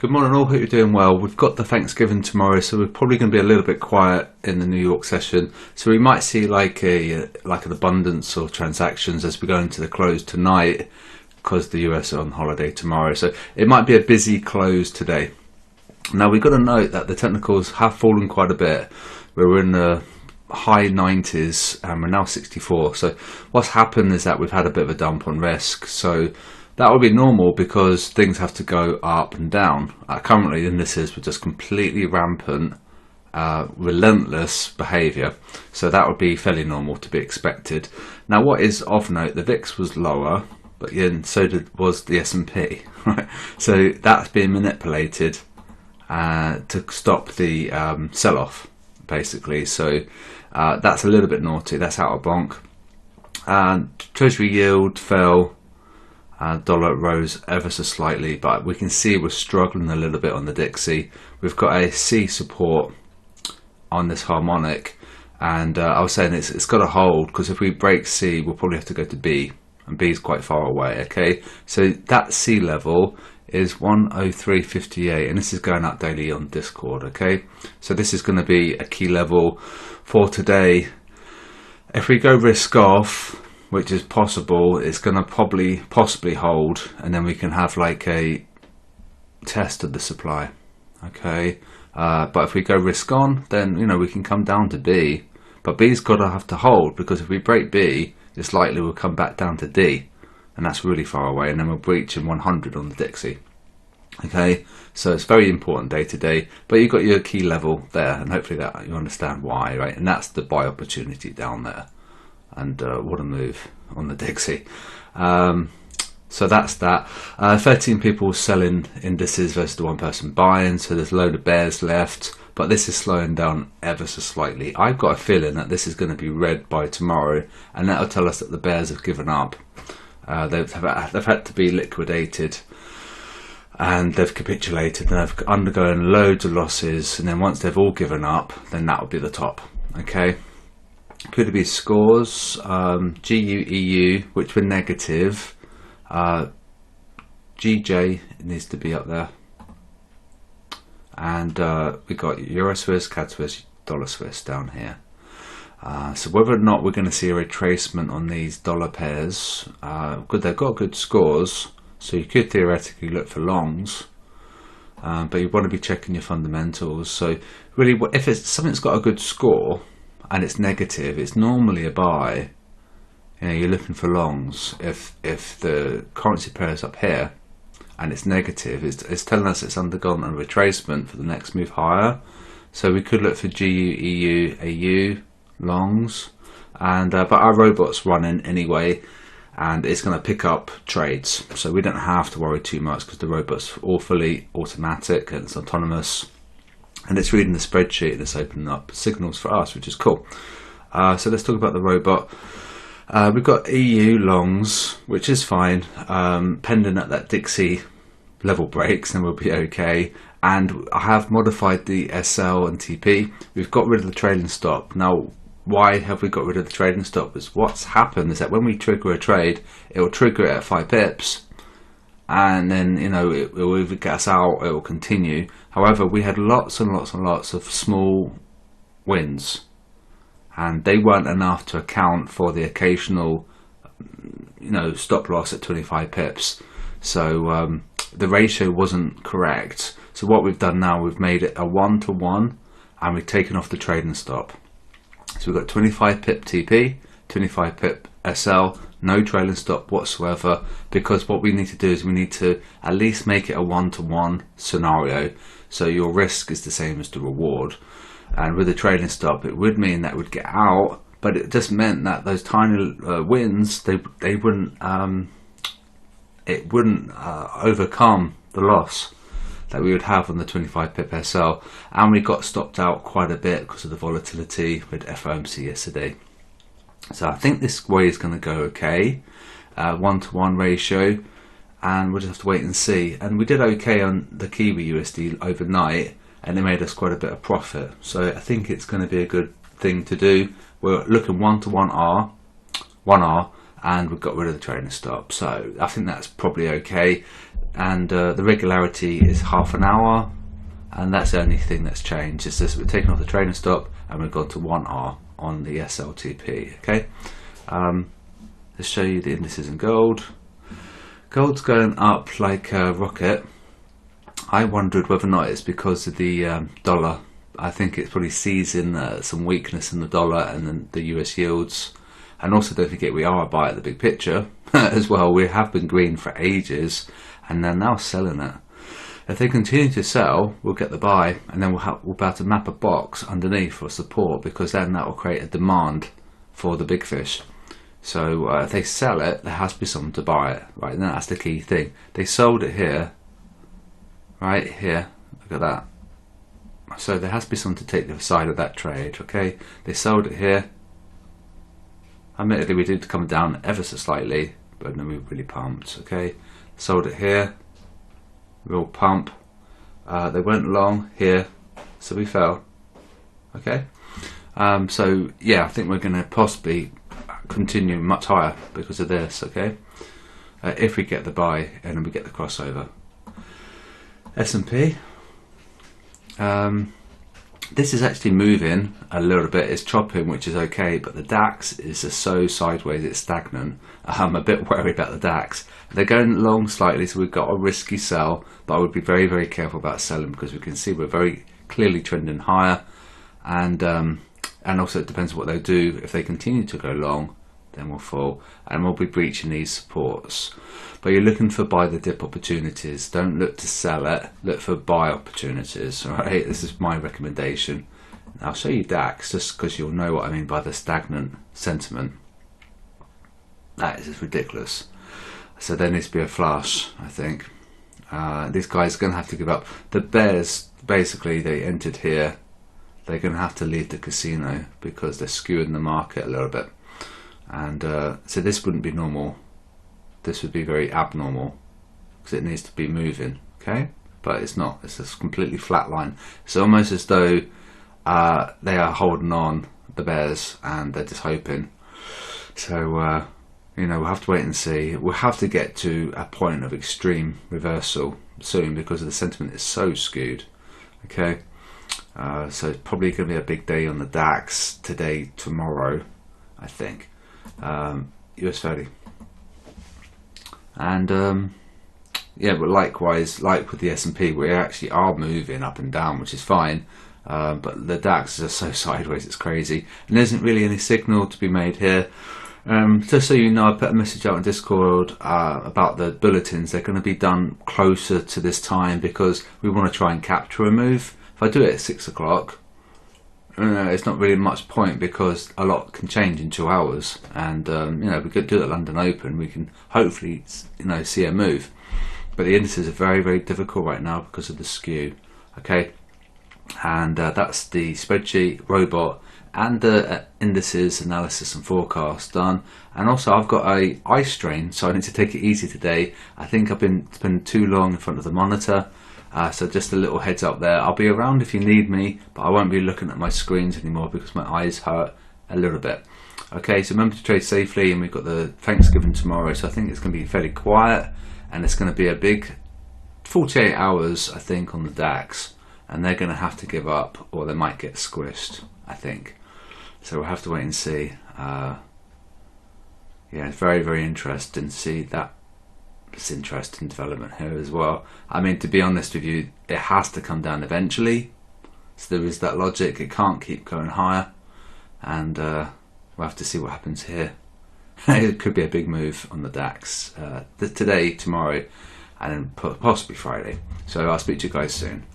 Good morning all, hope you're doing well. We've got the Thanksgiving tomorrow, so we're probably going to be a little bit quiet in the New York session. So we might see like an abundance of transactions as we go into the close tonight, because the US are on holiday tomorrow. So it might be a busy close today. Now we've got to note that the technicals have fallen quite a bit. We were in the high 90s and we're now 64. So what's happened is that we've had a bit of a dump on risk. So that would be normal because things have to go up and down. Currently indices were just completely rampant, relentless behaviour. So that would be fairly normal to be expected. Now what is of note, the VIX was lower, but so was the S&P. Right? So that's being manipulated to stop the sell-off, basically. So that's a little bit naughty. That's out of bonk. Treasury yield fell. Dollar rose ever so slightly, but we can see we're struggling a little bit on the Dixie. We've got a C support on this harmonic, and I was saying it's got to hold, because if we break C, we'll probably have to go to B, and B is quite far away. Okay, so that C level is 103.58, and this is going up daily on Discord. Okay, so this is going to be a key level for today. If we go risk off, which is possible, it's going to possibly hold, and then we can have like a test of the supply. Okay, but if we go risk on, then we can come down to B, but B's got to have to hold, because if we break B, it's likely we'll come back down to D, and that's really far away, and then we're breaching 100 on the Dixie. Okay, so it's very important day to day, but you've got your key level there, and hopefully that you understand why, right? And that's the buy opportunity down there. And what a move on the Dixie. So that's that. 13 people selling indices versus the one person buying, so there's a load of bears left, but this is slowing down ever so slightly. I've got a feeling that this is going to be red by tomorrow, and that'll tell us that the bears have given up. They've had to be liquidated, and they've capitulated, and they've undergone loads of losses, and then once they've all given up, then that will be the top. Okay. QDB scores, GU, EU, which were negative. GJ needs to be up there. And we got Euro Swiss, CAD Swiss, Dollar Swiss down here. So whether or not we're going to see a retracement on these dollar pairs, good, they've got good scores, so you could theoretically look for longs. But you want to be checking your fundamentals. So really, if it's something's got a good score and it's negative, it's normally a buy. You're looking for longs. If the currency pair is up here and it's negative, it's telling us it's undergone a retracement for the next move higher. So we could look for GU, EU, AU longs, and but our robot's running anyway, and it's going to pick up trades. So we don't have to worry too much, because the robot's all fully automatic and it's autonomous. And it's reading the spreadsheet and it's opening up signals for us, which is cool. So let's talk about the robot. We've got EU longs, which is fine. Pending at that Dixie level breaks, then we'll be okay. And I have modified the SL and TP. We've got rid of the trailing stop. Now, why have we got rid of the trading stop? Is what's happened is that when we trigger a trade, it will trigger it at 5 pips. And then it will either get us out or it will continue. However, we had lots and lots and lots of small wins, and they weren't enough to account for the occasional stop loss at 25 pips. So the ratio wasn't correct. So what we've done now, we've made it a 1-to-1, and we've taken off the trading stop. So we've got 25 pip TP, 25 pip SL, no trailing stop whatsoever, because what we need to do is we need to at least make it a 1-to-1 scenario, so your risk is the same as the reward. And with the trailing stop, it would mean that we'd get out, but it just meant that those tiny wins, they wouldn't overcome the loss that we would have on the 25 pip SL. And we got stopped out quite a bit because of the volatility with FOMC yesterday. So I think this way is going to go okay, 1-to-1 ratio, and we'll just have to wait and see. And we did okay on the Kiwi USD overnight, and it made us quite a bit of profit. So I think it's going to be a good thing to do. We're looking 1-to-1 1R, and we've got rid of the trading stop. So I think that's probably okay. and the regularity is half an hour, and that's the only thing that's changed. It's just we're taking off the trailing stop and we've gone to 1R on the SLTP. Okay, let's show you the indices in gold. Gold's going up like a rocket. I wondered whether or not it's because of the dollar. I think it's probably seizing some weakness in the dollar and then the US yields. And also don't forget we are a buy at the big picture as well. We have been green for ages and they're now selling it. If they continue to sell, we'll get the buy, and then we'll be able to map a box underneath for support, because then that will create a demand for the big fish. So if they sell it, there has to be someone to buy it, right? And that's the key thing. They sold it here, right here. Look at that. So there has to be someone to take the side of that trade. Okay, they sold it here. Admittedly, we did come down ever so slightly, but then we really pumped. Okay, sold it here. Real pump. They went long here, so we fell. Okay, so yeah, I think we're going to possibly continue much higher because of this. Okay, if we get the buy and then we get the crossover. S&P. This is actually moving a little bit. It's chopping, which is okay, but the DAX is just so sideways, it's stagnant. I'm a bit worried about the DAX. They're going long slightly, so we've got a risky sell, but I would be very, very careful about selling, because we can see we're very clearly trending higher, and also it depends on what they do. If they continue to go long, then we'll fall, and we'll be breaching these supports. But you're looking for buy the dip opportunities. Don't look to sell it, look for buy opportunities. All right, this is my recommendation. I'll show you DAX just because you'll know what I mean by the stagnant sentiment. That is just ridiculous. So there needs to be a flush, I think. These guys are going to have to give up. The bears, basically, they entered here. They're going to have to leave the casino because they're skewing the market a little bit. And so this wouldn't be normal. This would be very abnormal because it needs to be moving. Okay, but it's not. It's just completely flat line. It's almost as though they are holding on, the bears, and they're just hoping. So you know, we'll have to wait and see. We'll have to get to a point of extreme reversal soon because the sentiment is so skewed. Okay, so it's probably going to be a big day on the DAX today, tomorrow, I think. US 30. And yeah, but likewise, like with the S&P, we actually are moving up and down, which is fine, but the DAX is so sideways, it's crazy, and there isn't really any signal to be made here. Just so you know, I put a message out on Discord about the bulletins. They're going to be done closer to this time because we want to try and capture a move. If I do it at 6 o'clock, it's not really much point because a lot can change in 2 hours, and you know, we could do it at London Open, we can hopefully, you know, see a move, but the indices are very, very difficult right now because of the skew. Okay, and that's the spreadsheet, robot, and the indices analysis and forecast done. And also I've got a eye strain, so I need to take it easy today. I think I've been spending too long in front of the monitor. So just a little heads up there. I'll be around if you need me, but I won't be looking at my screens anymore because my eyes hurt a little bit. Okay, so remember to trade safely, and we've got the Thanksgiving tomorrow, so I think it's going to be fairly quiet, and it's going to be a big 48 hours, I think, on the DAX, and they're going to have to give up, or they might get squished, I think. So we'll have to wait and see. Yeah, it's very, very interesting to see that. It's interesting development here as well. I mean, to be honest with you, it has to come down eventually. So there is that logic. It can't keep going higher, and we'll have to see what happens here. It could be a big move on the DAX today, tomorrow, and then possibly Friday. So I'll speak to you guys soon.